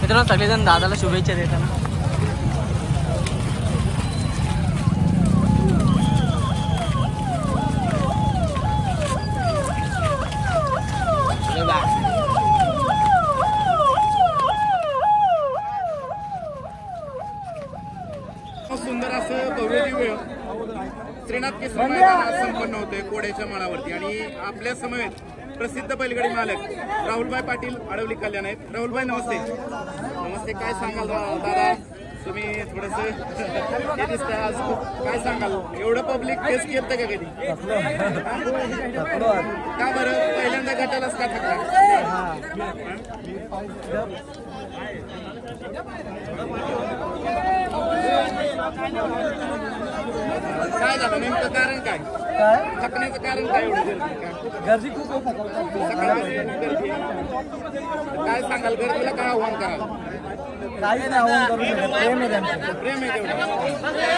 मित्रांनो सगळेजण दादाला शुभेच्छा देताना सुंदर असं भव्य दिव्य श्रीनाथ केसरी मैदान संपन्न होते कोड्याच्या माळावरती आणि आपल्या समवेत प्रसिद्ध बैलगाडी मालक राहुलभाई पाटील आडवली कल्याण आहेत. राहुलभाई नमस्ते. नमस्ते. काय सांगाल दादा, तुम्ही थोडस हे दिसतंय आज, काय सांगाल? एवढं पब्लिक फेस केलं का कधी? का बरं पहिल्यांदा गटालाच का थकला? काय झालं नेमकं कारण काय? थकण्याचं कारण काय? एवढं गर्दी खूप काय सांगाल? गर्दीला काय आव्हान कराल? काही नाही आव्हान करू शकत. प्रेम आहे तेवढं.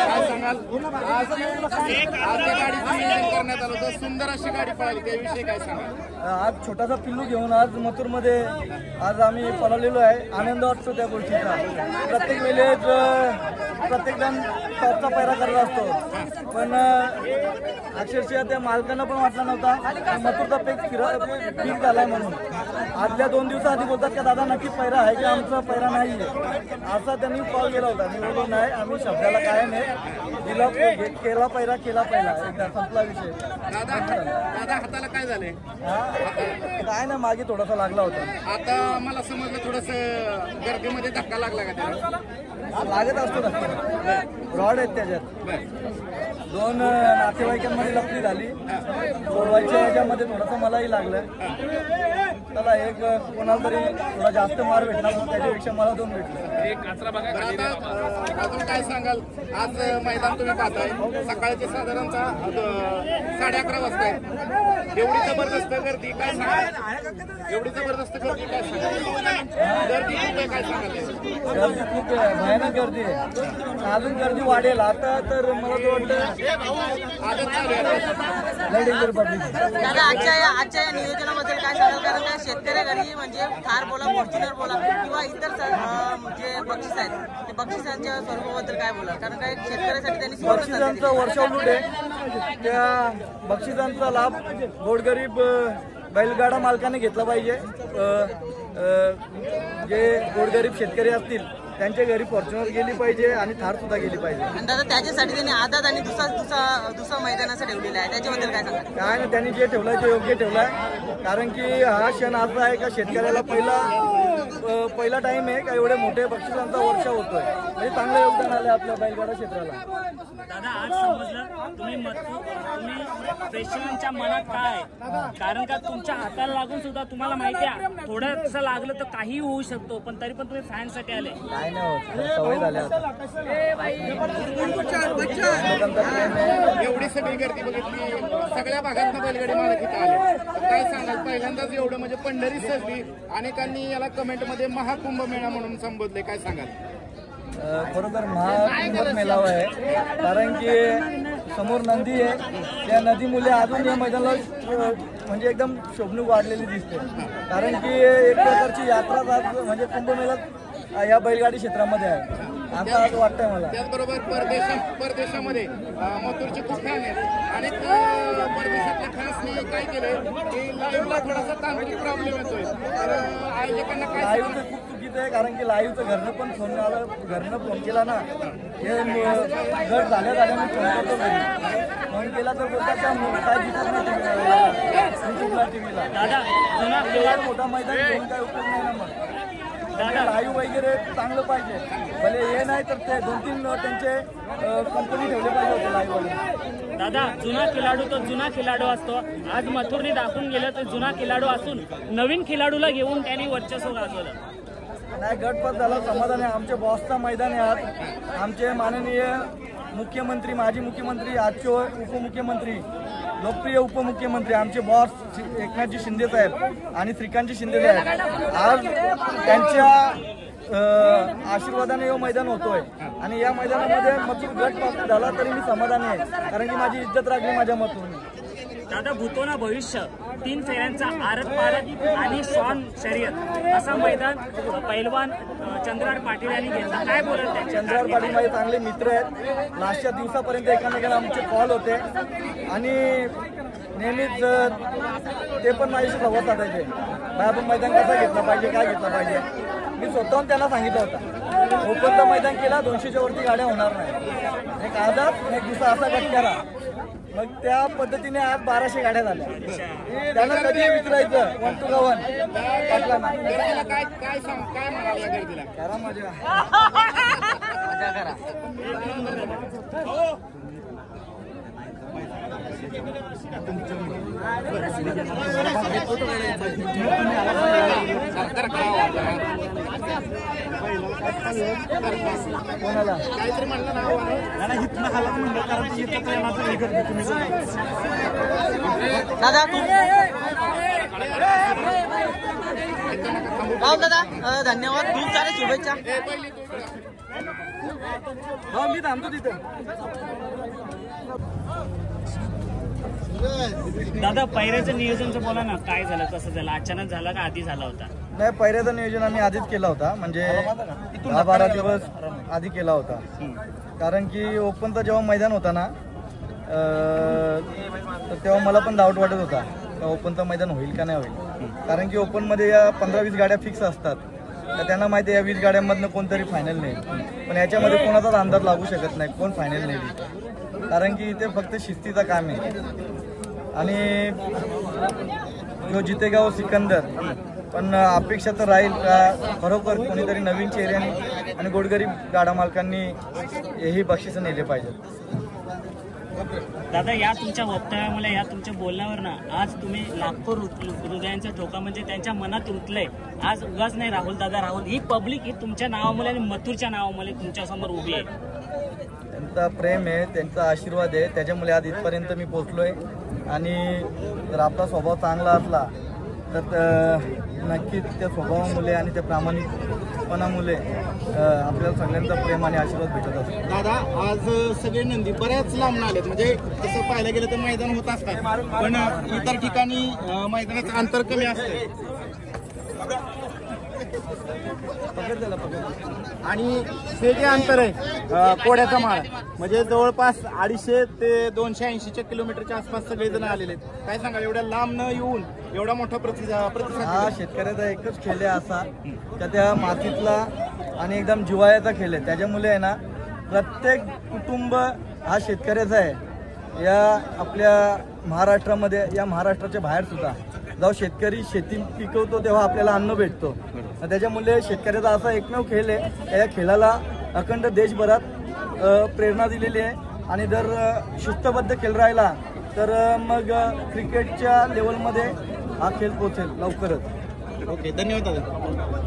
काय सांगाल? आज त्या गाडीचं नियोजन करण्यात आलं होतं, सुंदर अशी गाडी पळाली, त्याविषयी काय सांगाल? आज छोटासा पिल्लू घेऊन आज मथुरमध्ये आज आम्ही पळवलेलो आहे. आनंद वाटतो त्या गोष्टीचा. प्रत्येक वेळेस प्रत्येक जण टॉपचा पैरा करत असतो, पण अक्षरशः त्या मालकांना पण वाटला नव्हता मथुरचा पीक झालाय म्हणून. आदल्या 2 दिवसाआधी बोलतात का दादा नक्की पैरा आहे की आमचा पैरा नाही आहे, असा त्यांनी कॉल केला होता. मी बोललो नाही, आम्ही शब्दाला कायम आहे, दिला केला पैरा केला पहिला, एकदा संपला विषय. दादा हाताला काय झालंय? काय ना मागे थोडासा लागला होता. आता मला समजलं थोडस गर्दीमध्ये धक्का लागला का त्याला? लागत असतो धक्का. रॉड आहेत त्याच्यात. 2 नातेवाईकांमध्ये लपडी झाली, सोडवायच्या ह्याच्यामध्ये थोडंसं मलाही लागलं. त्याला एक कोणाला तरी थोडा जास्त मार भेटला, त्याच्यापेक्षा मला 2 भेटले. अजून काय सांगाल? आज मैदान तुम्ही पाहताय, सकाळचे साधारणतः 11:30 वाजता आहे. एवढी जबरदस्त गर्दी, काय सांगाल? एवढी जबरदस्त गर्दी काय सांगाल? गर्दी खूप आहे, काय सांगाल? गर्दी खूप भयानक गर्दी आहे. अजून गर्दी वाढेल आता तर मला तर वाटतं आजच चालू आहे. Danger public. दादा आजच्या या नियोजनाबद्दल काय सांगाल? कारण काय शेतकरी घरी म्हणजे थार बोला, फॉर्च्युनर बोला किंवा इतर जे बक्षीस आहेत ते बक्षिसांच्या स्वरूपाबद्दल काय बोला? कारण काय शेतकऱ्यासाठी त्यांनी बक्षिसांचा वर्षावलूट आहे, त्या बक्षिसांचा लाभ गोरगरीब बैलगाडा मालकाने घेतला पाहिजे. जे गोरगरीब शेतकरी असतील त्यांच्या घरी फॉर्च्युनर गेली पाहिजे आणि थार सुद्धा गेली पाहिजे. आणि दादा त्याच्यासाठी त्यांनी आदात आणि दुसरा मैदानाचा ठेवलेला आहे, त्याच्याबद्दल काय सांगा? काय ना, त्यांनी जे ठेवलंय ते योग्य ठेवलंय. कारण की हा क्षण असा आहे का शेतकऱ्याला पहिला टाइम आहे का एवढे मोठे बक्षिसांचा वर्ष होतोय, म्हणजे चांगलं योगदान आलंय आपल्या बैलगाडा क्षेत्राला. दादा आज समजलं तुम्ही प्रेक्षकांच्या मनात काय, कारण का तुमच्या हाताला लागून सुद्धा तुम्हाला माहिती आहे थोडंसं लागलं तर काही होऊ शकतो, पण तरी पण तुम्ही फॅनसाठी आले. काय नाही होत, सवय झाली आता. एवढी सगळी गर्दी बघितली, सगळ्या भागात बैलगाडी मालक इथं आले, काय सांगाल? पहिल्यांदाच एवढं म्हणजे पंढरी सजली, अनेकांनी याला कमेंटमध्ये महाकुंभ मेळा म्हणून संबोधले, काय सांगाल? खरोखर महाकुंभ मेळावा आहे, कारण की समोर नदी आहे, त्या नदीमुळे अजून या मैदानाला म्हणजे एकदम शोभणूक वाढलेली दिसते. कारण की एक प्रकारची यात्रा म्हणजे कुंभमेळा या बैलगाडी क्षेत्रामध्ये आहे, आता असं वाटतंय मला. त्याचबरोबर परदेशामध्ये मथुरचे खूप फॅन आहेत, अनेक परदेशातल्या फॅन्सनी काय केलंय की लाईव्हला थोडासा तांत्रिक प्रॉब्लेम येतोय, तर आयोजकांना काय? लाईव्हचं खूप चुकीचं आहे, कारण की लाईव्हचं घरनं फोन केला ना, हे गट झाल्या मी फोन करतो घरी, फोन केला तर बोलतात काय दिसत नाही टीव्हीला. मोठा मैदान घेऊन काय उपयोग नाही ना. मग लाईव्ह वगैरे चांगलं पाहिजे, भले हे नाही तर ते 2-3 त्यांचे कंपनी ठेवले पाहिजे होते लाईव्हवाले. दादा जुना खिलाडू तो जुना खिलाडू असतो. आज मथुरने दाखवून गेलं तर जुना खिलाडू असून नवीन खिलाडूला घेऊन त्यांनी वर्चस्व गाजवलं. नाही, गटपास झाला, समाधान आहे. आमच्या बॉसचा मैदान आहे आज. आमचे माननीय मुख्यमंत्री, माजी मुख्यमंत्री, आजचे उपमुख्यमंत्री, लोकप्रिय उपमुख्यमंत्री आमचे बॉस एकनाथजी शिंदे साहेब आणि श्रीकांतजी शिंदे साहेब, आज त्यांच्या आशीर्वादाने हे मैदान होतोय. आणि या मैदानामध्ये मथुर गट पास झाला तरी मी समाधानी आहे, कारण की माझी इज्जत राखली माझ्या मथुरने. दादा भूतो ना भविष्य, 3 फेऱ्यांचा आरत पारत आणि शॉन शर्यत असा मैदान पैलवान चंद्रहार पाटील यांनी घेतला. काय बोलत त्यांच्या चंद्रहार पाटील माझे चांगले मित्र आहेत. लास्टच्या दिवसापर्यंत एकामेकाला आमचे कॉल होते आणि नेहमीच ते पण माझ्याशी संवाद साधायचे. आपण मैदान कसं घेतलं पाहिजे, काय घेतलं पाहिजे. मी स्वतःहून त्यांना सांगितलं होतं ओपनचं मैदान केला 200च्या वरती गाड्या होणार नाही. एक आजाद एक दुसरा असा गट करा. मग त्या पद्धतीने आज 1200 गाड्या झाल्या. त्यांना कधी विचारायचं 1 to 1 पाटलांना काय म्हणाला गर्दीला? करा मजा करा. कोणाला काहीतरी म्हणलं ना इथनं हालत म्हणलं कारण की इथं प्रेमाचं हे करतो तुम्ही. दादा तू राहुल दादा धन्यवाद. खूप साऱ्या शुभेच्छा. हो मी थांबतो तिथं. दादा पैऱ्याचं नियोजनचं बोला ना, काय झालं, कसं झालं, अचानक झालं का आधी झाला होता? नाही, पहिल्याचं नियोजन आम्ही आधीच केला होता. म्हणजे 10-12 दिवस आधी केला होता. कारण की ओपनचं जेव्हा मैदान होता ना तर तेव्हा मला पण डाऊट वाटत होता का ओपनचं मैदान होईल का नाही होईल. कारण की ओपनमध्ये या 15-20 गाड्या फिक्स असतात. तर त्यांना माहिती आहे या 20 गाड्यांमधनं कोणतरी फायनल नाही. पण याच्यामध्ये कोणाचाच अंदाज लागू शकत नाही कोण फायनल नाही. कारण की ते फक्त शिस्तीचं काम आहे. आणि जो जितेगाव सिकंदर पण अपेक्षा तर राहील का खरोखर कोणीतरी नवीन चेहऱ्याने आणि गोरगरीब गाडा मालकांनी हेही बक्षिसं नेले पाहिजेत. दादा या तुमच्या वक्तव्यामुळे, या तुमच्या बोलण्यावर ना आज तुम्ही लाखो हृदयांचा ठोका म्हणजे त्यांच्या मनात रुतलंय. आज उगाच नाही राहुल दादा राहुल, ही पब्लिक ही तुमच्या नावामुळे आणि मथुरच्या नावामुळे तुमच्या समोर उभी आहे. त्यांचा प्रेम आहे, त्यांचा आशीर्वाद आहे, त्याच्यामुळे आज इथपर्यंत मी पोहोचलोय. आणि जर आपला स्वभाव चांगला असला तर नक्कीच त्या स्वभावामुळे आणि त्या प्रामाणिकपणामुळे आपल्याला सगळ्यांचा प्रेम आणि आशीर्वाद भेटत असतो. दादा आज सगळे नंदी बऱ्याच लांब आलेत. म्हणजे तसं पाहायला गेलं तर मैदान होत असतात पण इतर ठिकाणी मैदानाचं अंतर कमी असते. आणि हे जे अंतर आहे कोड्याचा माळ म्हणजे जवळपास 250 ते 280 किलोमीटरच्या आसपास सगळे जण आलेले आहेत. काय सांगाल एवढ्या लांब न येऊन एवढा मोठा प्रतिसाद? हा शेतकऱ्याचा एकच खेळ आहे असा का त्या मातीतला आणि एकदम जिव्हाळ्याचा खेळ आहे. त्याच्यामुळे आहे ना प्रत्येक कुटुंब हा शेतकऱ्याचा आहे. या आपल्या महाराष्ट्रामध्ये, या महाराष्ट्राच्या बाहेर सुद्धा जेव्हा शेतकरी शेती पिकवतो तेव्हा आपल्याला अन्न भेटतो. त्याच्यामुळे शेतकऱ्याचा असा एकमेव खेळ आहे. या खेळाला अखंड देशभरात प्रेरणा दिलेली आहे. आणि जर शिस्तबद्ध खेळ राहिला तर मग क्रिकेटच्या लेवलमध्ये हा खेळ पोहोचेल लवकरच. ओके, धन्यवाद दादा.